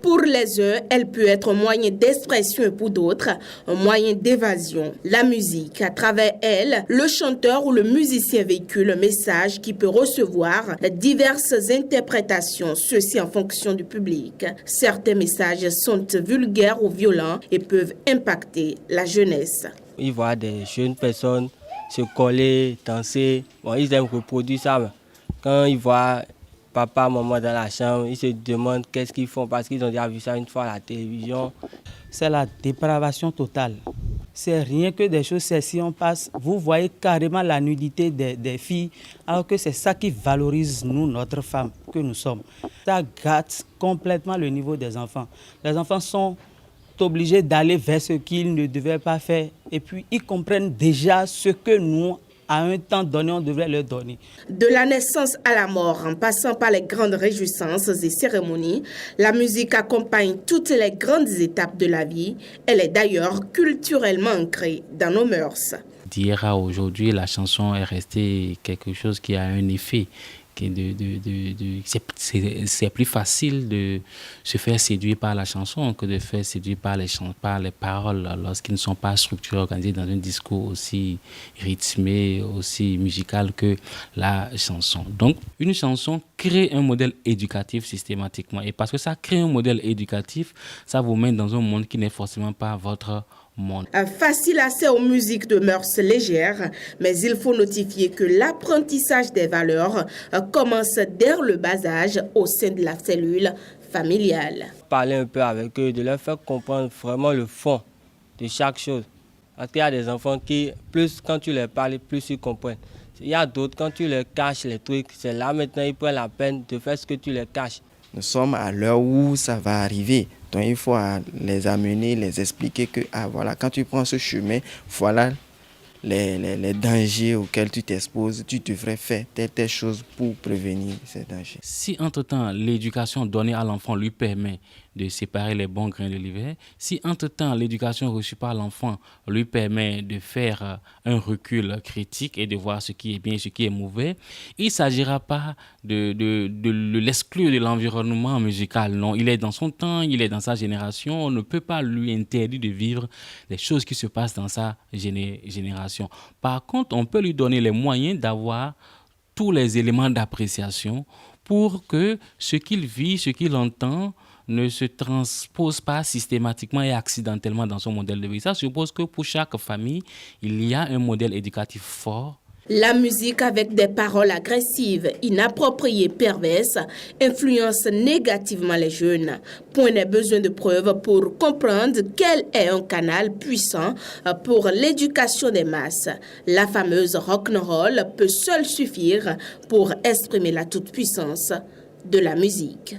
Pour les uns, elle peut être un moyen d'expression et pour d'autres, un moyen d'évasion. La musique, à travers elle, le chanteur ou le musicien véhicule un message qui peut recevoir diverses interprétations, ceci en fonction du public. Certains messages sont vulgaires ou violents et peuvent impacter la jeunesse. Ils voient des jeunes personnes se coller, danser. Bon, ils aiment reproduire ça. Quand ils voient papa, maman dans la chambre, ils se demandent qu'est-ce qu'ils font parce qu'ils ont déjà vu ça une fois à la télévision. C'est la dépravation totale. C'est rien que des choses, c'est si on passe, vous voyez carrément la nudité des filles, alors que c'est ça qui valorise nous, notre femme, que nous sommes. Ça gâte complètement le niveau des enfants. Les enfants sont obligés d'aller vers ce qu'ils ne devaient pas faire et puis ils comprennent déjà ce que nous, à un temps donné, on devrait leur donner. De la naissance à la mort, en passant par les grandes réjouissances et cérémonies, la musique accompagne toutes les grandes étapes de la vie. Elle est d'ailleurs culturellement ancrée dans nos mœurs. D'hier à aujourd'hui, la chanson est restée quelque chose qui a un effet. C'est plus facile de se faire séduire par la chanson que de faire séduire par les paroles lorsqu'ils ne sont pas structurés, organisés dans un discours aussi rythmé, aussi musical que la chanson. Donc, une chanson crée un modèle éducatif systématiquement. Et parce que ça crée un modèle éducatif, ça vous met dans un monde qui n'est forcément pas votre monde. Facile accès aux musiques de mœurs légères, mais il faut notifier que l'apprentissage des valeurs commence dès le bas âge au sein de la cellule familiale. Parler un peu avec eux, de leur faire comprendre vraiment le fond de chaque chose. Parce qu'il y a des enfants qui, plus quand tu leur parles, plus ils comprennent. Il y a d'autres, quand tu leur caches les trucs, c'est là maintenant ils prennent la peine de faire ce que tu leur caches. Nous sommes à l'heure où ça va arriver. Donc il faut les amener, les expliquer que voilà, quand tu prends ce chemin, voilà les dangers auxquels tu t'exposes, tu devrais faire telle chose pour prévenir ces dangers. Si entre-temps l'éducation donnée à l'enfant lui permet de séparer les bons grains de l'hiver, si entre-temps l'éducation reçue par l'enfant lui permet de faire un recul critique et de voir ce qui est bien et ce qui est mauvais, il ne s'agira pas de l'exclure de l'environnement musical. Non, il est dans son temps, il est dans sa génération, on ne peut pas lui interdire de vivre les choses qui se passent dans sa génération. Par contre, on peut lui donner les moyens d'avoir tous les éléments d'appréciation pour que ce qu'il vit, ce qu'il entend, ne se transpose pas systématiquement et accidentellement dans son modèle de vie. Ça suppose que pour chaque famille, il y a un modèle éducatif fort. La musique avec des paroles agressives, inappropriées, perverses, influence négativement les jeunes. Point n'est besoin de preuves pour comprendre quel est un canal puissant pour l'éducation des masses. La fameuse rock'n'roll peut seule suffire pour exprimer la toute-puissance de la musique.